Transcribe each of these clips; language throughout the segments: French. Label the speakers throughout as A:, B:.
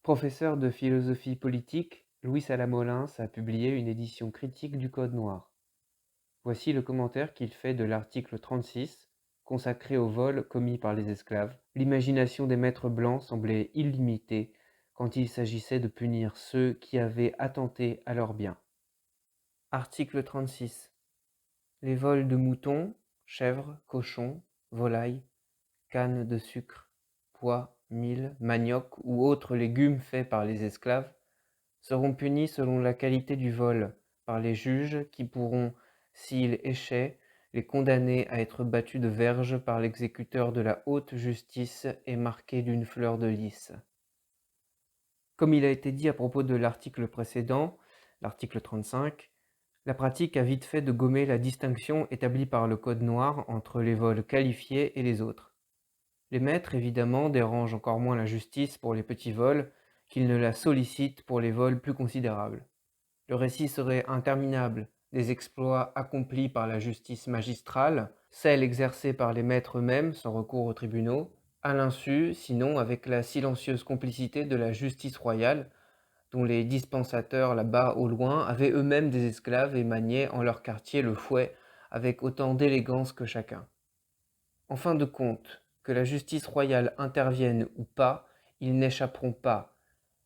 A: Professeur de philosophie politique, Louis Salamolins a publié une édition critique du Code noir. Voici le commentaire qu'il fait de l'article 36, consacré au vol commis par les esclaves. L'imagination des maîtres blancs semblait illimitée quand il s'agissait de punir ceux qui avaient attenté à leurs biens. Article 36. Les vols de moutons, chèvres, cochons, volailles, cannes de sucre, pois, mil, manioc ou autres légumes faits par les esclaves seront punis selon la qualité du vol par les juges qui pourront, s'ils échaient, les condamner à être battus de verge par l'exécuteur de la haute justice et marqués d'une fleur de lys. Comme il a été dit à propos de l'article précédent, l'article 35, la pratique a vite fait de gommer la distinction établie par le Code noir entre les vols qualifiés et les autres. Les maîtres, évidemment, dérangent encore moins la justice pour les petits vols qu'ils ne la sollicitent pour les vols plus considérables. Le récit serait interminable des exploits accomplis par la justice magistrale, celle exercée par les maîtres eux-mêmes sans recours aux tribunaux, à l'insu, sinon avec la silencieuse complicité de la justice royale, dont les dispensateurs là-bas au loin avaient eux-mêmes des esclaves et maniaient en leur quartier le fouet avec autant d'élégance que chacun. En fin de compte, que la justice royale intervienne ou pas, ils n'échapperont pas,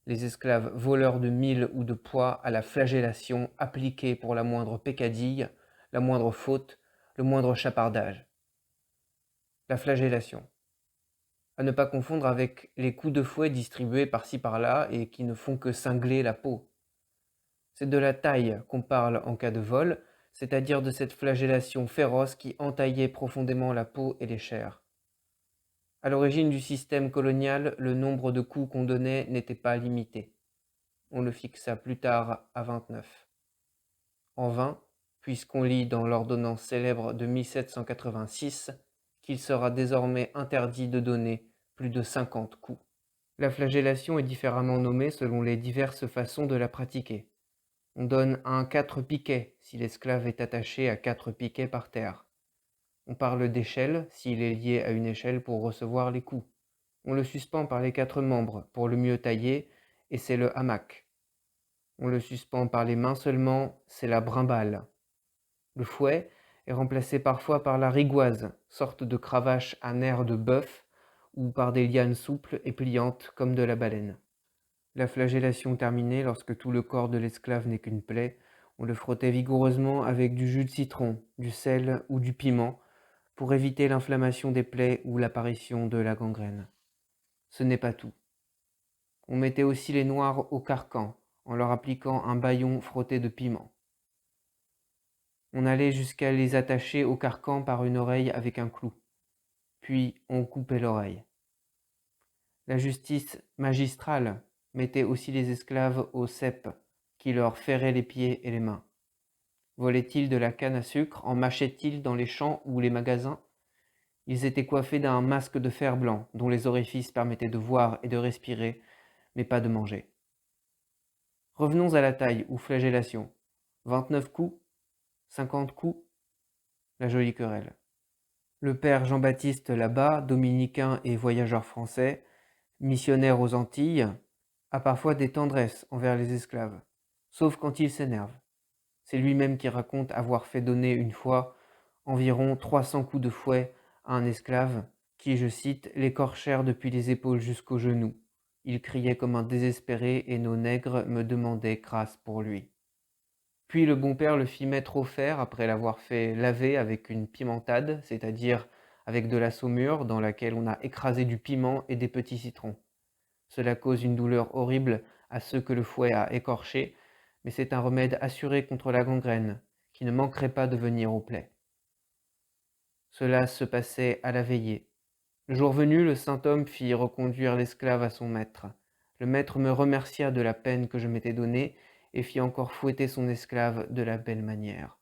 A: les esclaves voleurs de mil ou de pois, à la flagellation appliquée pour la moindre peccadille, la moindre faute, le moindre chapardage. La flagellation. À ne pas confondre avec les coups de fouet distribués par-ci par-là et qui ne font que cingler la peau. C'est de la taille qu'on parle en cas de vol, c'est-à-dire de cette flagellation féroce qui entaillait profondément la peau et les chairs. À l'origine du système colonial, le nombre de coups qu'on donnait n'était pas limité. On le fixa plus tard à 29. En vain, puisqu'on lit dans l'ordonnance célèbre de 1786 qu'il sera désormais interdit de donner plus de 50 coups. La flagellation est différemment nommée selon les diverses façons de la pratiquer. On donne un 4 piquets si l'esclave est attaché à 4 piquets par terre. On parle d'échelle s'il est lié à une échelle pour recevoir les coups. On le suspend par les 4 membres pour le mieux tailler, et c'est le hamac. On le suspend par les mains seulement, c'est la brimballe. Le fouet est remplacé parfois par la rigoise, sorte de cravache à nerfs de bœuf, ou par des lianes souples et pliantes comme de la baleine. La flagellation terminée, lorsque tout le corps de l'esclave n'est qu'une plaie, on le frottait vigoureusement avec du jus de citron, du sel ou du piment, pour éviter l'inflammation des plaies ou l'apparition de la gangrène. Ce n'est pas tout. On mettait aussi les noirs au carcan, en leur appliquant un bâillon frotté de piment. On allait jusqu'à les attacher au carcan par une oreille avec un clou. Puis on coupait l'oreille. La justice magistrale mettait aussi les esclaves au cep, qui leur ferrait les pieds et les mains. Volaient-ils de la canne à sucre, en mâchaient-ils dans les champs ou les magasins? Ils étaient coiffés d'un masque de fer blanc, dont les orifices permettaient de voir et de respirer, mais pas de manger. Revenons à la taille ou flagellation. 29 coups? 50 coups? La jolie querelle. Le père Jean-Baptiste là-bas, dominicain et voyageur français, missionnaire aux Antilles, a parfois des tendresses envers les esclaves, sauf quand il s'énerve. C'est lui-même qui raconte avoir fait donner une fois environ 300 coups de fouet à un esclave qui, je cite, l'écorchèrent depuis les épaules jusqu'aux genoux. Il criait comme un désespéré et nos nègres me demandaient grâce pour lui. Puis le bon père le fit mettre au fer après l'avoir fait laver avec une pimentade, c'est-à-dire avec de la saumure dans laquelle on a écrasé du piment et des petits citrons. Cela cause une douleur horrible à ceux que le fouet a écorchés, mais c'est un remède assuré contre la gangrène, qui ne manquerait pas de venir aux plaies. Cela se passait à la veillée. Le jour venu, le saint homme fit reconduire l'esclave à son maître. Le maître me remercia de la peine que je m'étais donnée et fit encore fouetter son esclave de la belle manière.